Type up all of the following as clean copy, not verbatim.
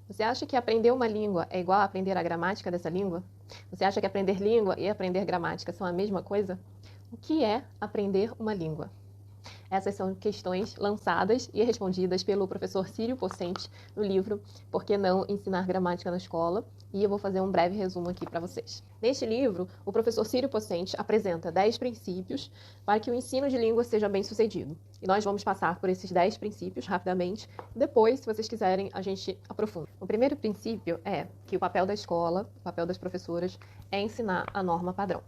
Você acha que aprender uma língua é igual a aprender a gramática dessa língua? Você acha que aprender língua e aprender gramática são a mesma coisa? O que é aprender uma língua? Essas são questões lançadas e respondidas pelo professor Círio Pocente no livro Por que não ensinar gramática na escola? E eu vou fazer um breve resumo aqui para vocês. Neste livro, o professor Círio Pocente apresenta 10 princípios para que o ensino de língua seja bem sucedido. E nós vamos passar por esses 10 princípios rapidamente. Depois, se vocês quiserem, a gente aprofunda. O primeiro princípio é que o papel da escola, o papel das professoras, é ensinar a norma padrão.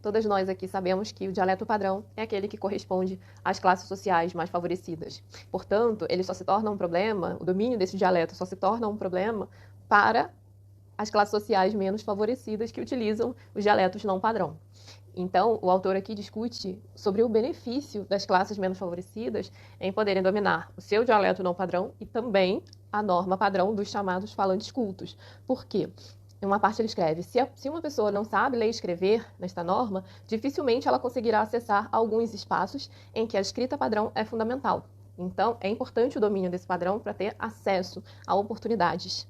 Todas nós aqui sabemos que o dialeto padrão é aquele que corresponde às classes sociais mais favorecidas. Portanto, ele só se torna um problema, o domínio desse dialeto só se torna um problema para as classes sociais menos favorecidas que utilizam os dialetos não padrão. Então, o autor aqui discute sobre o benefício das classes menos favorecidas em poderem dominar o seu dialeto não padrão e também a norma padrão dos chamados falantes cultos. Por quê? Em uma parte ele escreve, se uma pessoa não sabe ler e escrever nesta norma, dificilmente ela conseguirá acessar alguns espaços em que a escrita padrão é fundamental. Então, é importante o domínio desse padrão para ter acesso a oportunidades.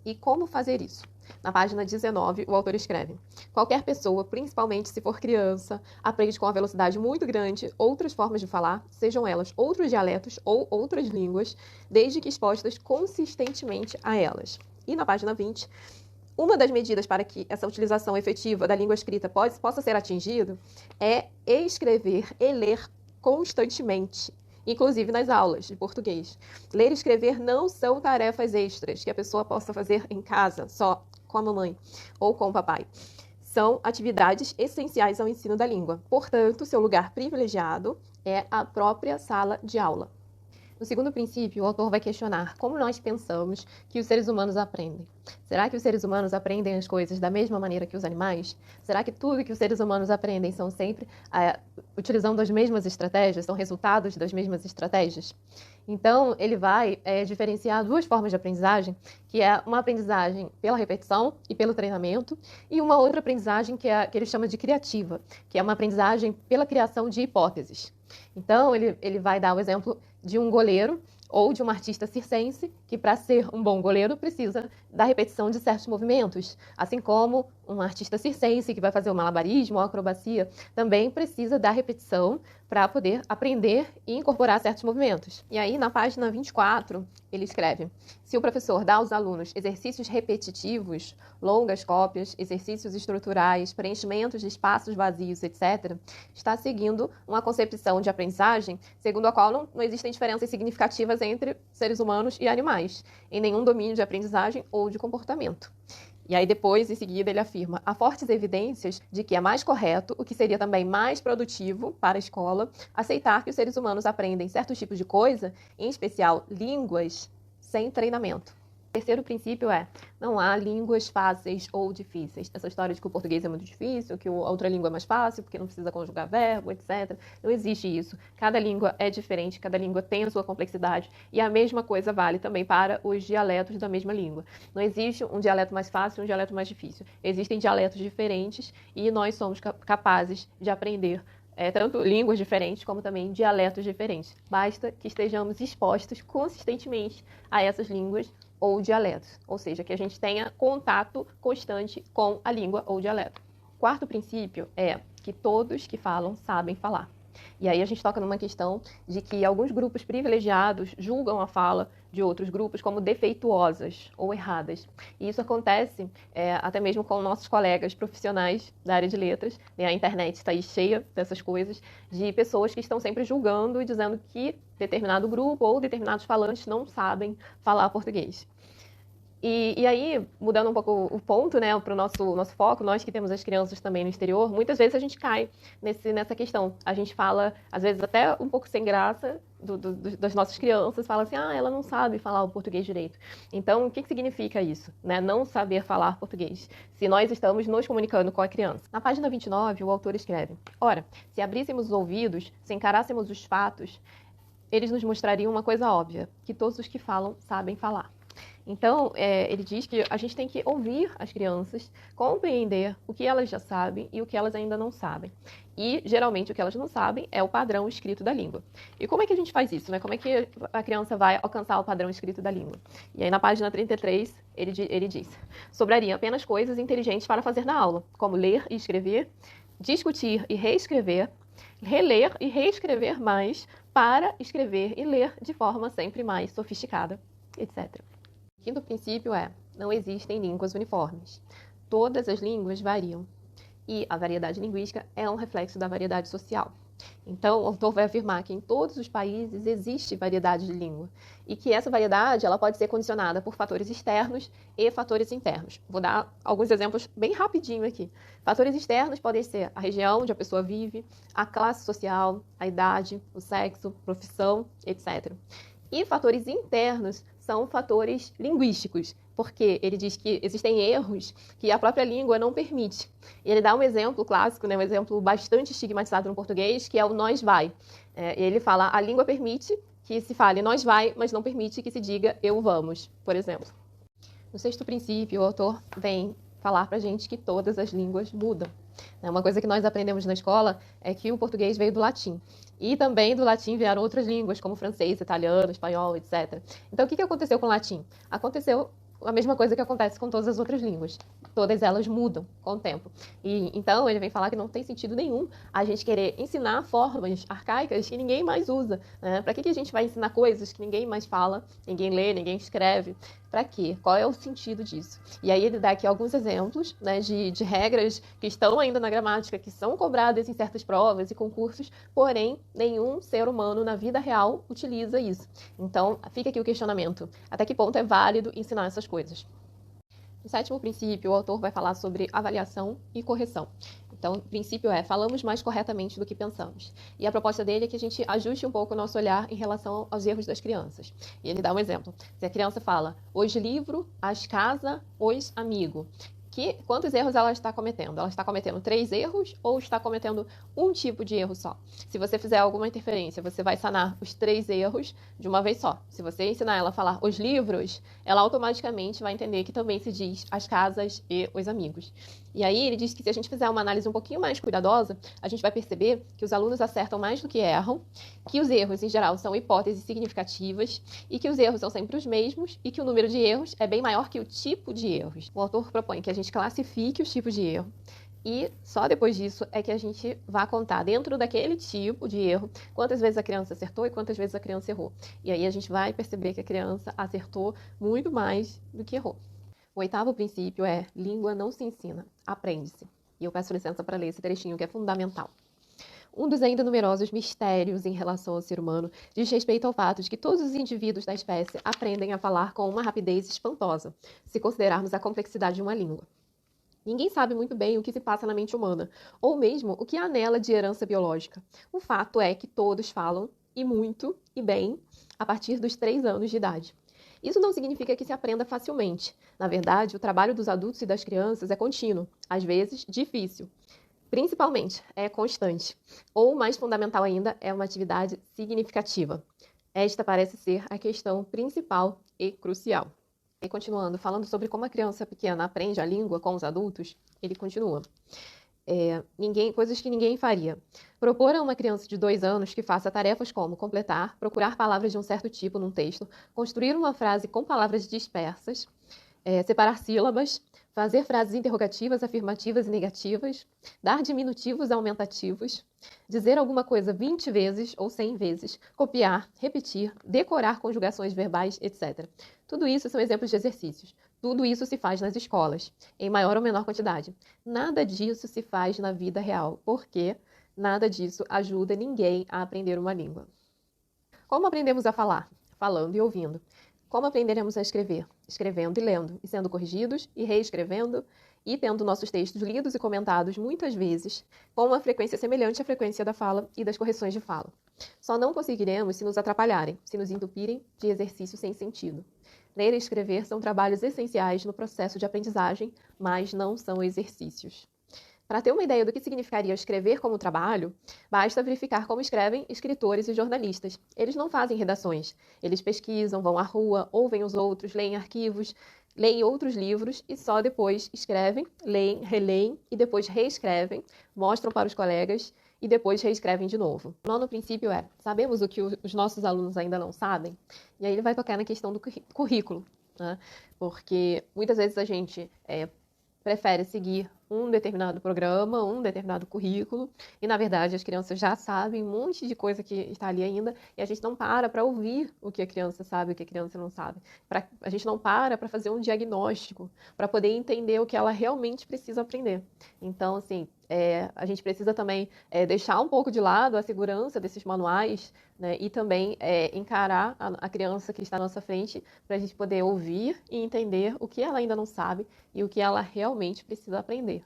E como fazer isso? Na página 19, o autor escreve: qualquer pessoa, principalmente se for criança, aprende com uma velocidade muito grande outras formas de falar, sejam elas outros dialetos ou outras línguas, desde que expostas consistentemente a elas. E na página 20, uma das medidas para que essa utilização efetiva da língua escrita possa ser atingida é escrever e ler constantemente, inclusive nas aulas de português. Ler e escrever não são tarefas extras que a pessoa possa fazer em casa, só com a mamãe ou com o papai. São atividades essenciais ao ensino da língua. Portanto, seu lugar privilegiado é a própria sala de aula. No segundo princípio, o autor vai questionar como nós pensamos que os seres humanos aprendem. Será que os seres humanos aprendem as coisas da mesma maneira que os animais? Será que tudo que os seres humanos aprendem são sempre utilizando as mesmas estratégias, são resultados das mesmas estratégias? Então, ele vai diferenciar duas formas de aprendizagem, que é uma aprendizagem pela repetição e pelo treinamento, e uma outra aprendizagem que ele chama de criativa, que é uma aprendizagem pela criação de hipóteses. Então, ele vai dar o exemplo de um goleiro ou de um artista circense que, para ser um bom goleiro, precisa da repetição de certos movimentos. Assim como um artista circense que vai fazer o malabarismo ou acrobacia também precisa da repetição para poder aprender e incorporar certos movimentos. E aí, na página 24, ele escreve: se o professor dá aos alunos exercícios repetitivos, longas cópias, exercícios estruturais, preenchimentos de espaços vazios, etc., está seguindo uma concepção de aprendizagem segundo a qual não existem diferenças significativas entre seres humanos e animais, em nenhum domínio de aprendizagem ou de comportamento. E aí depois, em seguida, ele afirma: há fortes evidências de que é mais correto, o que seria também mais produtivo para a escola, aceitar que os seres humanos aprendem certos tipos de coisa, em especial línguas, sem treinamento. O terceiro princípio é: não há línguas fáceis ou difíceis. Essa história de que o português é muito difícil, que a outra língua é mais fácil, porque não precisa conjugar verbo, etc. Não existe isso. Cada língua é diferente, cada língua tem a sua complexidade, e a mesma coisa vale também para os dialetos da mesma língua. Não existe um dialeto mais fácil e um dialeto mais difícil. Existem dialetos diferentes e nós somos capazes de aprender tanto línguas diferentes como também dialetos diferentes. Basta que estejamos expostos consistentemente a essas línguas ou dialetos, ou seja, que a gente tenha contato constante com a língua ou dialeto. O quarto princípio é que todos que falam sabem falar. E aí a gente toca numa questão de que alguns grupos privilegiados julgam a fala de outros grupos como defeituosas ou erradas. E isso acontece até mesmo com nossos colegas profissionais da área de letras. A internet está aí cheia dessas coisas, de pessoas que estão sempre julgando e dizendo que determinado grupo ou determinados falantes não sabem falar português. E aí, mudando um pouco o ponto, né, para o nosso foco, nós que temos as crianças também no exterior, muitas vezes a gente cai nessa questão. A gente fala, às vezes até um pouco sem graça, das nossas crianças, fala assim: ela não sabe falar o português direito. Então, o que significa isso, né? Não saber falar português, se nós estamos nos comunicando com a criança. Na página 29, o autor escreve: ora, se abríssemos os ouvidos, se encarássemos os fatos, eles nos mostrariam uma coisa óbvia, que todos os que falam sabem falar. Então, ele diz que a gente tem que ouvir as crianças, compreender o que elas já sabem e o que elas ainda não sabem. E, geralmente, o que elas não sabem é o padrão escrito da língua. E como é que a gente faz isso, né? Como é que a criança vai alcançar o padrão escrito da língua? E aí, na página 33, ele diz: sobraria apenas coisas inteligentes para fazer na aula, como ler e escrever, discutir e reescrever, reler e reescrever mais, para escrever e ler de forma sempre mais sofisticada, etc. O quinto princípio é: não existem línguas uniformes. Todas as línguas variam. E a variedade linguística é um reflexo da variedade social. Então, o autor vai afirmar que em todos os países existe variedade de língua e que essa variedade ela pode ser condicionada por fatores externos e fatores internos. Vou dar alguns exemplos bem rapidinho aqui. Fatores externos podem ser a região onde a pessoa vive, a classe social, a idade, o sexo, profissão, etc. E fatores internos são fatores linguísticos, porque ele diz que existem erros que a própria língua não permite. E ele dá um exemplo clássico, né, um exemplo bastante estigmatizado no português, que é o nós vai. Ele fala: a língua permite que se fale nós vai, mas não permite que se diga eu vamos, por exemplo. No sexto princípio, o autor vem falar para a gente que todas as línguas mudam. Uma coisa que nós aprendemos na escola é que o português veio do latim. E também do latim vieram outras línguas, como francês, italiano, espanhol, etc. Então, o que aconteceu com o latim? Aconteceu a mesma coisa que acontece com todas as outras línguas. Todas elas mudam com o tempo. E então ele vem falar que não tem sentido nenhum a gente querer ensinar formas arcaicas que ninguém mais usa. Né? Para que a gente vai ensinar coisas que ninguém mais fala, ninguém lê, ninguém escreve? Para quê? Qual é o sentido disso? E aí ele dá aqui alguns exemplos, né, de regras que estão ainda na gramática, que são cobradas em certas provas e concursos, porém nenhum ser humano na vida real utiliza isso. Então fica aqui o questionamento: até que ponto é válido ensinar essas coisas? No sétimo princípio, o autor vai falar sobre avaliação e correção. Então, o princípio é: falamos mais corretamente do que pensamos. E a proposta dele é que a gente ajuste um pouco o nosso olhar em relação aos erros das crianças. E ele dá um exemplo. Se a criança fala os livro, as casa, os amigo, quantos erros ela está cometendo? Ela está cometendo 3 erros ou está cometendo um tipo de erro só? Se você fizer alguma interferência, você vai sanar os 3 erros de uma vez só. Se você ensinar ela a falar os livros, ela automaticamente vai entender que também se diz as casas e os amigos. E aí ele diz que se a gente fizer uma análise um pouquinho mais cuidadosa, a gente vai perceber que os alunos acertam mais do que erram, que os erros, em geral, são hipóteses significativas e que os erros são sempre os mesmos e que o número de erros é bem maior que o tipo de erros. O autor propõe que a gente classifique os tipos de erro e só depois disso é que a gente vai contar dentro daquele tipo de erro quantas vezes a criança acertou e quantas vezes a criança errou. E aí a gente vai perceber que a criança acertou muito mais do que errou. O oitavo princípio é: língua não se ensina, aprende-se. E eu peço licença para ler esse trechinho que é fundamental. Um dos ainda numerosos mistérios em relação ao ser humano diz respeito ao fato de que todos os indivíduos da espécie aprendem a falar com uma rapidez espantosa, se considerarmos a complexidade de uma língua. Ninguém sabe muito bem o que se passa na mente humana, ou mesmo o que há nela de herança biológica. O fato é que todos falam, e muito, e bem, a partir dos 3 anos de idade. Isso não significa que se aprenda facilmente. Na verdade, o trabalho dos adultos e das crianças é contínuo, às vezes difícil. Principalmente, é constante. Ou, mais fundamental ainda, é uma atividade significativa. Esta parece ser a questão principal e crucial. E continuando, falando sobre como a criança pequena aprende a língua com os adultos, ele continua. Coisas que ninguém faria. Propor a uma criança de 2 anos que faça tarefas como completar, procurar palavras de um certo tipo num texto, construir uma frase com palavras dispersas, separar sílabas, fazer frases interrogativas, afirmativas e negativas, dar diminutivos aumentativos, dizer alguma coisa 20 vezes ou 100 vezes, copiar, repetir, decorar conjugações verbais, etc. Tudo isso são exemplos de exercícios. Tudo isso se faz nas escolas, em maior ou menor quantidade. Nada disso se faz na vida real, porque nada disso ajuda ninguém a aprender uma língua. Como aprendemos a falar? Falando e ouvindo. Como aprenderemos a escrever? Escrevendo e lendo, e sendo corrigidos e reescrevendo, e tendo nossos textos lidos e comentados muitas vezes, com uma frequência semelhante à frequência da fala e das correções de fala. Só não conseguiremos se nos atrapalharem, se nos entupirem de exercícios sem sentido. Ler e escrever são trabalhos essenciais no processo de aprendizagem, mas não são exercícios. Para ter uma ideia do que significaria escrever como trabalho, basta verificar como escrevem escritores e jornalistas. Eles não fazem redações. Eles pesquisam, vão à rua, ouvem os outros, leem arquivos, leem outros livros e só depois escrevem, leem, releem e depois reescrevem, mostram para os colegas e depois reescrevem de novo. O nono princípio é: sabemos o que os nossos alunos ainda não sabem? E aí ele vai tocar na questão do currículo, né? Porque muitas vezes a gente prefere seguir um determinado programa, um determinado currículo, e na verdade as crianças já sabem um monte de coisa que está ali ainda, e a gente não para ouvir o que a criança sabe, o que a criança não sabe. A gente não para fazer um diagnóstico, para poder entender o que ela realmente precisa aprender. Então, assim, a gente precisa também deixar um pouco de lado a segurança desses manuais, né, e também encarar a criança que está à nossa frente para a gente poder ouvir e entender o que ela ainda não sabe e o que ela realmente precisa aprender.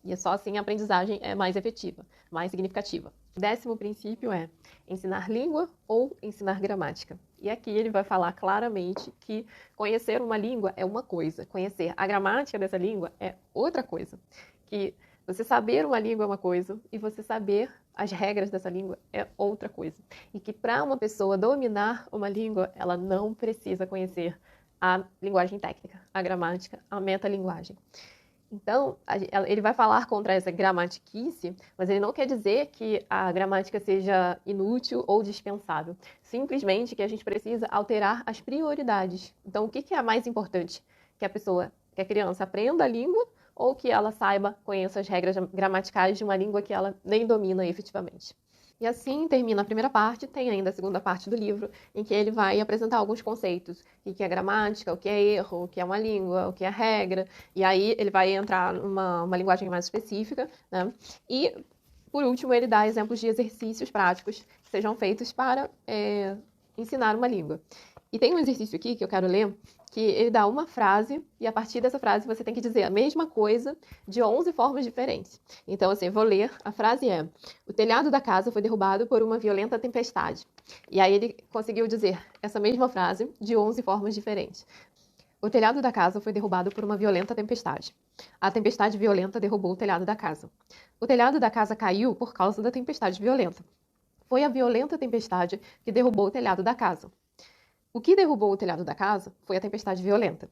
E é só assim a aprendizagem é mais efetiva, mais significativa. O 10º princípio é ensinar língua ou ensinar gramática. E aqui ele vai falar claramente que conhecer uma língua é uma coisa, conhecer a gramática dessa língua é outra coisa. Que você saber uma língua é uma coisa e você saber as regras dessa língua é outra coisa. E que para uma pessoa dominar uma língua, ela não precisa conhecer a linguagem técnica, a gramática, a metalinguagem. Então, ele vai falar contra essa gramatiquice, mas ele não quer dizer que a gramática seja inútil ou dispensável. Simplesmente que a gente precisa alterar as prioridades. Então, o que é mais importante? Que a criança aprenda a língua ou que ela saiba, conheça as regras gramaticais de uma língua que ela nem domina efetivamente. E assim termina a primeira parte, tem ainda a segunda parte do livro, em que ele vai apresentar alguns conceitos. O que é gramática, o que é erro, o que é uma língua, o que é regra. E aí ele vai entrar numa linguagem mais específica, né? E, por último, ele dá exemplos de exercícios práticos que sejam feitos para ensinar uma língua. E tem um exercício aqui que eu quero ler, que ele dá uma frase, e a partir dessa frase você tem que dizer a mesma coisa de 11 formas diferentes. Então, assim, eu vou ler. A frase é: o telhado da casa foi derrubado por uma violenta tempestade. E aí ele conseguiu dizer essa mesma frase de 11 formas diferentes. O telhado da casa foi derrubado por uma violenta tempestade. A tempestade violenta derrubou o telhado da casa. O telhado da casa caiu por causa da tempestade violenta. Foi a violenta tempestade que derrubou o telhado da casa. O que derrubou o telhado da casa foi a tempestade violenta.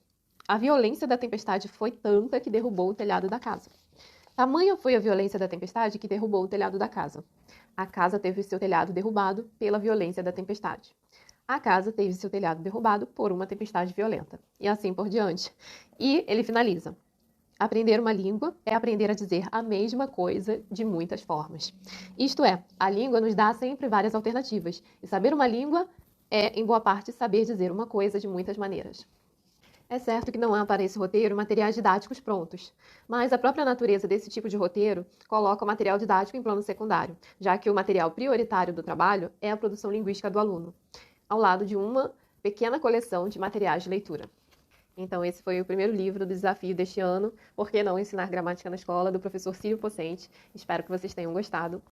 A violência da tempestade foi tanta que derrubou o telhado da casa. Tamanha foi a violência da tempestade que derrubou o telhado da casa. A casa teve seu telhado derrubado pela violência da tempestade. A casa teve seu telhado derrubado por uma tempestade violenta. E assim por diante. E ele finaliza: aprender uma língua é aprender a dizer a mesma coisa de muitas formas. Isto é, a língua nos dá sempre várias alternativas. E saber uma língua é, em boa parte, saber dizer uma coisa de muitas maneiras. É certo que não há para esse roteiro materiais didáticos prontos, mas a própria natureza desse tipo de roteiro coloca o material didático em plano secundário, já que o material prioritário do trabalho é a produção linguística do aluno, ao lado de uma pequena coleção de materiais de leitura. Então, esse foi o primeiro livro do desafio deste ano, Por que não ensinar gramática na escola, do professor Círio Pocente. Espero que vocês tenham gostado.